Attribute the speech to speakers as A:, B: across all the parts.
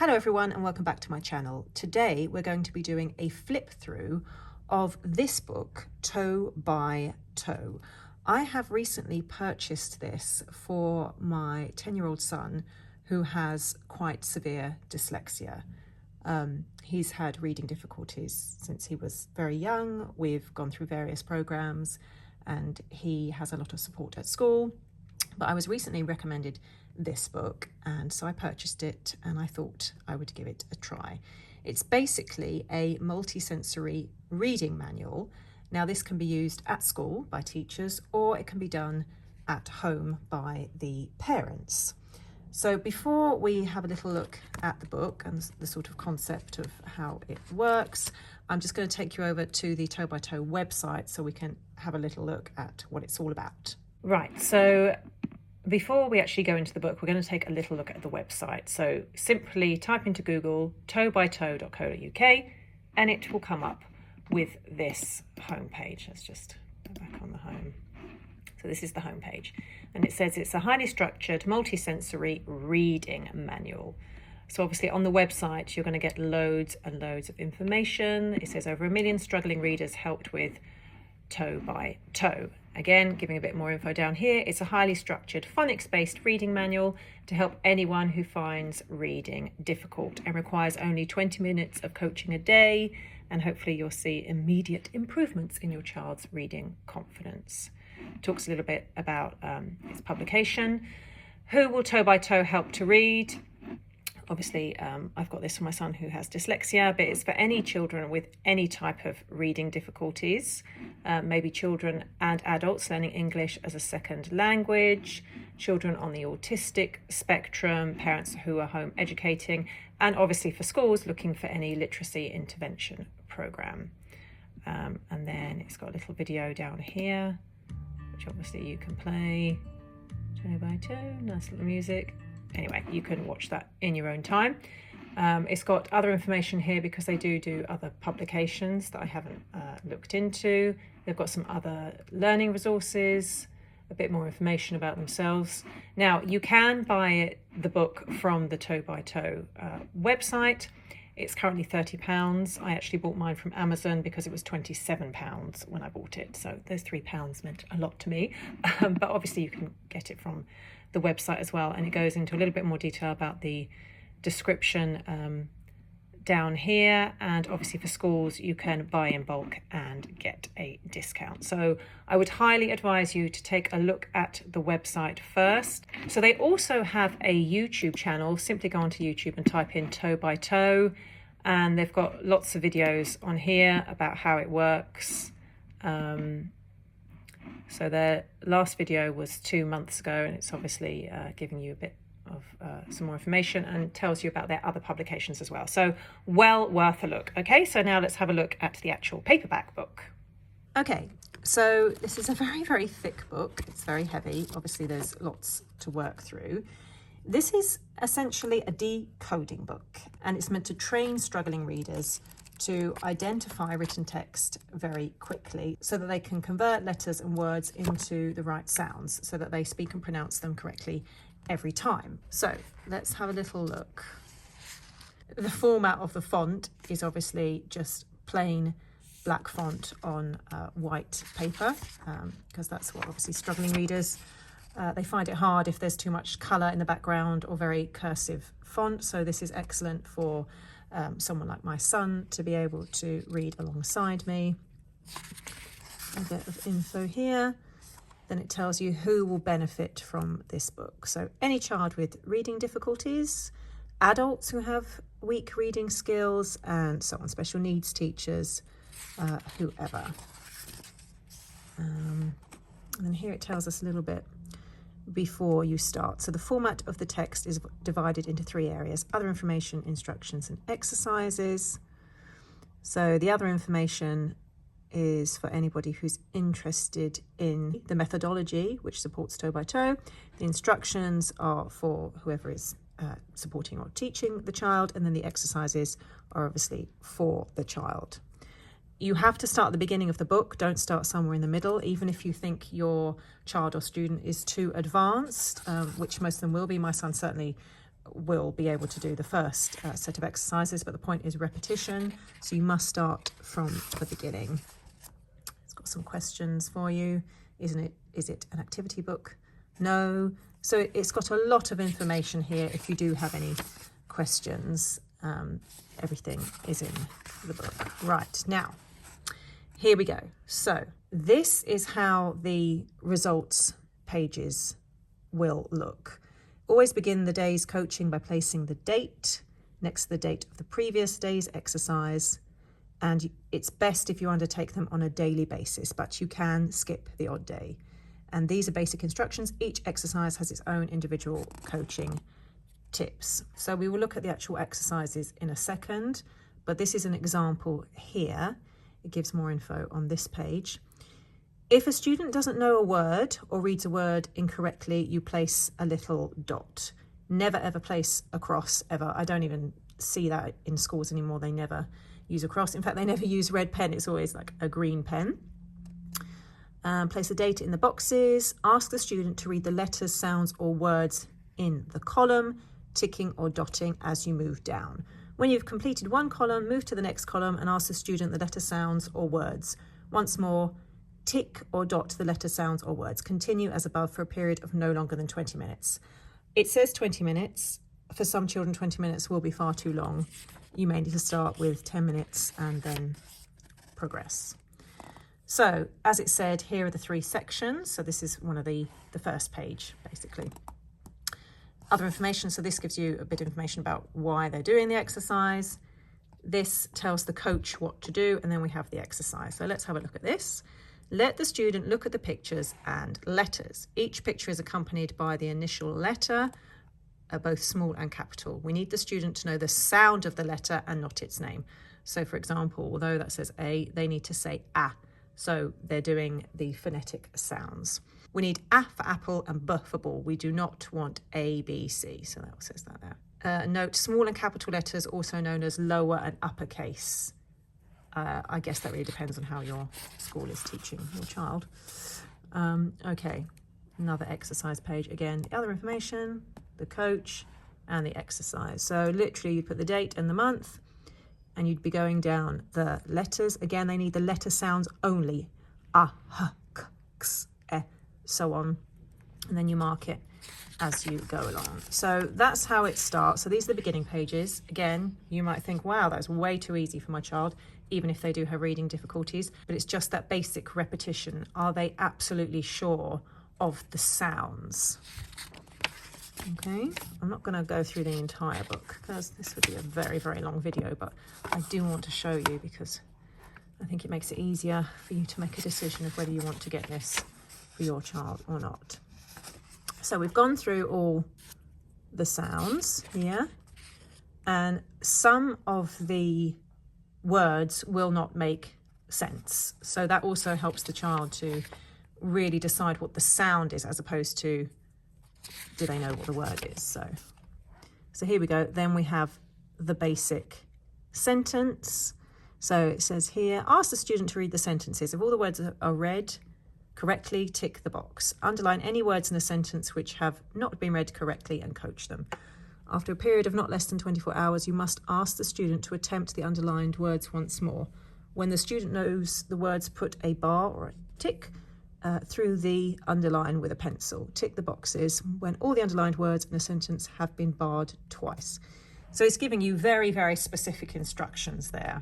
A: Hello everyone and welcome back to my channel. Today we're going to be doing a flip through of this book, Toe by Toe. I have recently purchased this for my 10-year-old son who has quite severe dyslexia. He's had reading difficulties since he was very young. We've gone through various programs and he has a lot of support at school. But I was recently recommended this book and so I purchased it and I thought I would give it a try. It's basically a multisensory reading manual. Now this can be used at school by teachers or it can be done at home by the parents. So before we have a little look at the book and the sort of concept of how it works, I'm just going to take you over to the Toe by Toe website so we can have a little look at what it's all about.
B: Right, so before we actually go into the book, we're going to take a little look at the website. So simply type into Google toebytoe.co.uk and it will come up with this homepage. Let's just go back on the home. So this is the homepage and it says it's a highly structured multisensory reading manual. So obviously on the website, you're going to get loads and loads of information. It says over 1 million struggling readers helped with Toe by Toe. Again, giving a bit more info down here, it's a highly structured phonics-based reading manual to help anyone who finds reading difficult and requires only 20 minutes of coaching a day, and hopefully you'll see immediate improvements in your child's reading confidence. Talks a little bit about its publication. Who will Toe by Toe help to read? Obviously, I've got this for my son who has dyslexia, but it's for any children with any type of reading difficulties, maybe children and adults learning English as a second language, children on the autistic spectrum, parents who are home educating, and obviously for schools looking for any literacy intervention program. And then it's got a little video down here, which obviously you can play. Toe by Toe, nice little music. Anyway, you can watch that in your own time. It's got other information here because they do other publications that I haven't looked into. They've got some other learning resources, a bit more information about themselves. Now, you can buy the book from the Toe by Toe website. It's currently £30. I actually bought mine from Amazon because it was £27 when I bought it. So those £3 meant a lot to me. But obviously you can get it from the website as well, and it goes into a little bit more detail about the description down here, and obviously for schools you can buy in bulk and get a discount. So I would highly advise you to take a look at the website first. So they also have a YouTube channel. Simply go onto YouTube and type in Toe by Toe and they've got lots of videos on here about how it works. So their last video was 2 months ago and it's obviously giving you a bit of some more information and tells you about their other publications as well. So well worth a look. Okay, so now let's have a look at the actual paperback book.
A: Okay, so this is a very, very thick book. It's very heavy. Obviously there's lots to work through. This is essentially a decoding book and it's meant to train struggling readers to identify written text very quickly so that they can convert letters and words into the right sounds so that they speak and pronounce them correctly every time. So let's have a little look. The format of the font is obviously just plain black font on white paper because that's what obviously struggling readers, they find it hard if there's too much colour in the background or very cursive font. So this is excellent for someone like my son to be able to read alongside me. A bit of info here. Then it tells you who will benefit from this book. So any child with reading difficulties, adults who have weak reading skills, and so on, special needs teachers, whoever. And then here it tells us a little bit before you start. So the format of the text is divided into 3 areas: other information, instructions and exercises. So the other information is for anybody who's interested in the methodology which supports Toe by Toe. The instructions are for whoever is supporting or teaching the child, and then the exercises are obviously for the child. You have to start at the beginning of the book. Don't start somewhere in the middle, even if you think your child or student is too advanced, which most of them will be. My son certainly will be able to do the first set of exercises, but the point is repetition, so you must start from the beginning. It's got some questions for you. Is it an activity book? No. So it's got a lot of information here. If you do have any questions, everything is in the book. Right, now, here we go. So this is how the results pages will look. Always begin the day's coaching by placing the date next to the date of the previous day's exercise, and it's best if you undertake them on a daily basis, but you can skip the odd day. And these are basic instructions. Each exercise has its own individual coaching tips. So we will look at the actual exercises in a second, but this is an example here. It gives more info on this page. If a student doesn't know a word or reads a word incorrectly, you place a little dot. Never ever place a cross, ever. I don't even see that in schools anymore. They never use a cross. In fact, they never use red pen. It's always like a green pen. Place the data in the boxes. Ask the student to read the letters, sounds or words in the column, ticking or dotting as you move down. When you've completed one column, move to the next column and ask the student the letter, sounds or words. Once more, tick or dot the letter, sounds or words. Continue as above for a period of no longer than 20 minutes. It says 20 minutes. For some children, 20 minutes will be far too long. You may need to start with 10 minutes and then progress. So, as it said, here are the 3 sections. So this is one of the first page, basically. Other information, so this gives you a bit of information about why they're doing the exercise. This tells the coach what to do, and then we have the exercise. So let's have a look at this. Let the student look at the pictures and letters. Each picture is accompanied by the initial letter, both small and capital. We need the student to know the sound of the letter and not its name. So for example, although that says A, they need to say A. So they're doing the phonetic sounds. We need A for apple and B for ball. We do not want A, B, C. So that says that there. Note, small and capital letters, also known as lower and uppercase. I guess that really depends on how your school is teaching your child. Okay, another exercise page. Again, the other information, the coach and the exercise. So literally you put the date and the month and you'd be going down the letters. Again, they need the letter sounds only. A, H, K, X, E, so on. And then you mark it as you go along. So that's how it starts. So these are the beginning pages. Again, you might think, wow, that's way too easy for my child, even if they do have reading difficulties, but it's just that basic repetition. Are they absolutely sure of the sounds? Okay, I'm not going to go through the entire book because this would be a very, very long video, but I do want to show you because I think it makes it easier for you to make a decision of whether you want to get this for your child or not. So we've gone through all the sounds here, and some of the words will not make sense. So that also helps the child to really decide what the sound is as opposed to do they know what the word is. So here we go. Then we have the basic sentence. So it says here, ask the student to read the sentences. If all the words are read correctly, tick the box. Underline any words in the sentence which have not been read correctly and coach them. After a period of not less than 24 hours, you must ask the student to attempt the underlined words once more. When the student knows the words, put a bar or a tick through the underline with a pencil. Tick the boxes when all the underlined words in a sentence have been barred twice. So it's giving you very, very specific instructions there.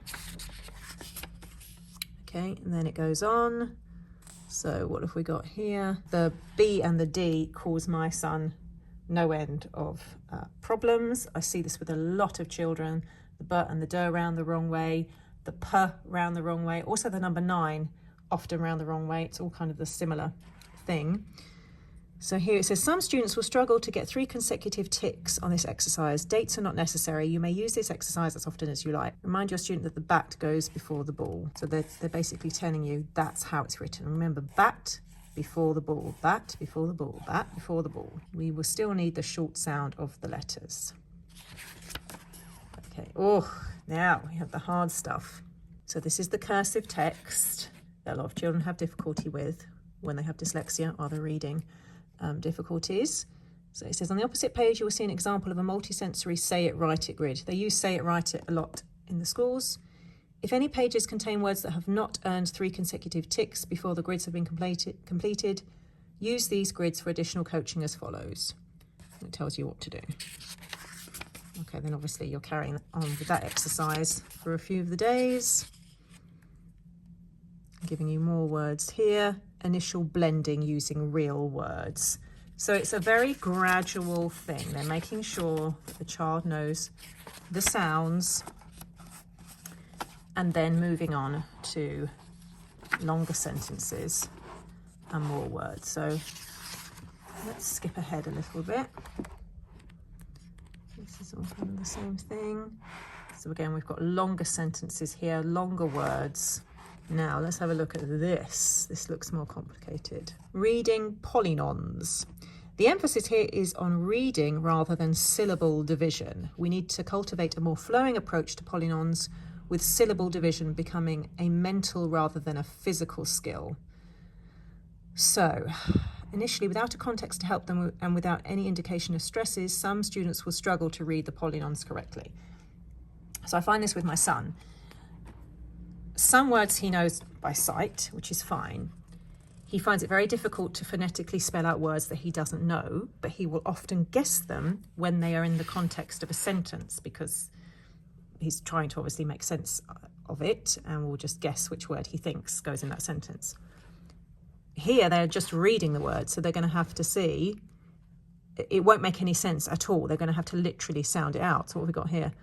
A: Okay, and then it goes on. So what have we got here? The B and the D cause my son no end of problems. I see this with a lot of children. The B and the D round the wrong way, the P round the wrong way, also the number 9 often round the wrong way. It's all kind of the similar thing. So here it says, some students will struggle to get 3 consecutive ticks on this exercise. Dates are not necessary. You may use this exercise as often as you like. Remind your student that the bat goes before the ball. So they're basically telling you that's how it's written. Remember, bat before the ball, bat before the ball, bat before the ball. We will still need the short sound of the letters. Okay, now we have the hard stuff. So this is the cursive text that a lot of children have difficulty with when they have dyslexia or the reading difficulties. So it says on the opposite page, you will see an example of a multisensory say it, write it grid. They use say it, write it a lot in the schools. If any pages contain words that have not earned 3 consecutive ticks before the grids have been completed, use these grids for additional coaching as follows. It tells you what to do. Okay, then obviously you're carrying on with that exercise for a few of the days. I'm giving you more words here. Initial blending using real words. So it's a very gradual thing. They're making sure that the child knows the sounds and then moving on to longer sentences and more words. So let's skip ahead a little bit. This is all kind of the same thing. So again, we've got longer sentences here, longer words. Now let's have a look at this. This looks more complicated. Reading polynons. The emphasis here is on reading rather than syllable division. We need to cultivate a more flowing approach to polynons, with syllable division becoming a mental rather than a physical skill. So, initially, without a context to help them and without any indication of stresses, some students will struggle to read the polynons correctly. So I find this with my son. Some words he knows by sight, which is fine. He finds it very difficult to phonetically spell out words that he doesn't know, but he will often guess them when they are in the context of a sentence, because he's trying to obviously make sense of it, and will just guess which word he thinks goes in that sentence. Here, they're just reading the word, so they're going to have to see. It won't make any sense at all. They're going to have to literally sound it out. So what have we got here?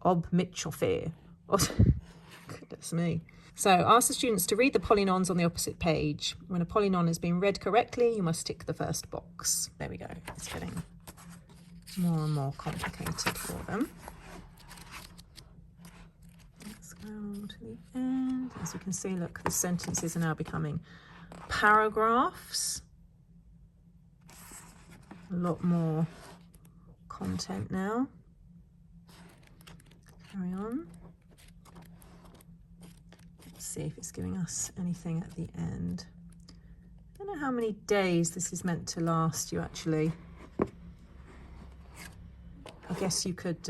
A: Ob mitchellfear. Goodness me. So ask the students to read the polynons on the opposite page. When a polynon has been read correctly, you must tick the first box. There we go. It's getting more and more complicated for them. Let's go on to the end. As you can see, look, the sentences are now becoming paragraphs. A lot more content now. Carry on. Let's see if it's giving us anything at the end. I don't know how many days this is meant to last you actually. I guess you could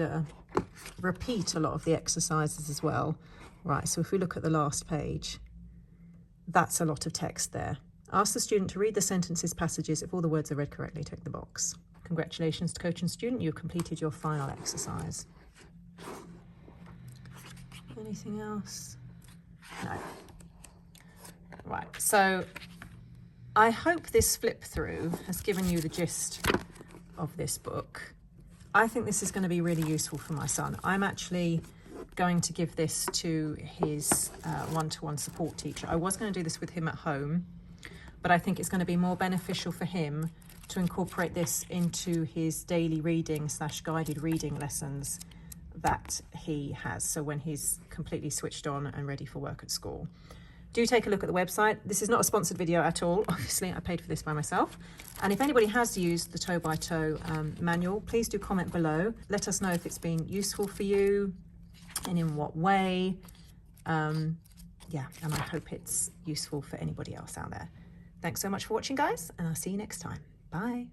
A: repeat a lot of the exercises as well. Right, so if we look at the last page, that's a lot of text there. Ask the student to read the sentences, passages. If all the words are read correctly, tick the box. Congratulations to coach and student, you've completed your final exercise. Anything else? No. Right, so I hope this flip through has given you the gist of this book. I think this is going to be really useful for my son. I'm actually going to give this to his one-to-one support teacher. I was going to do this with him at home, but I think it's going to be more beneficial for him to incorporate this into his daily reading / guided reading lessons that he has. So when he's completely switched on and ready for work at school. Do take a look at the website. This is not a sponsored video at all. Obviously, I paid for this by myself. And if anybody has used the toe by toe manual, please do comment below. Let us know if it's been useful for you and in what way. Yeah, and I hope it's useful for anybody else out there. Thanks so much for watching, guys, and I'll see you next time. Bye.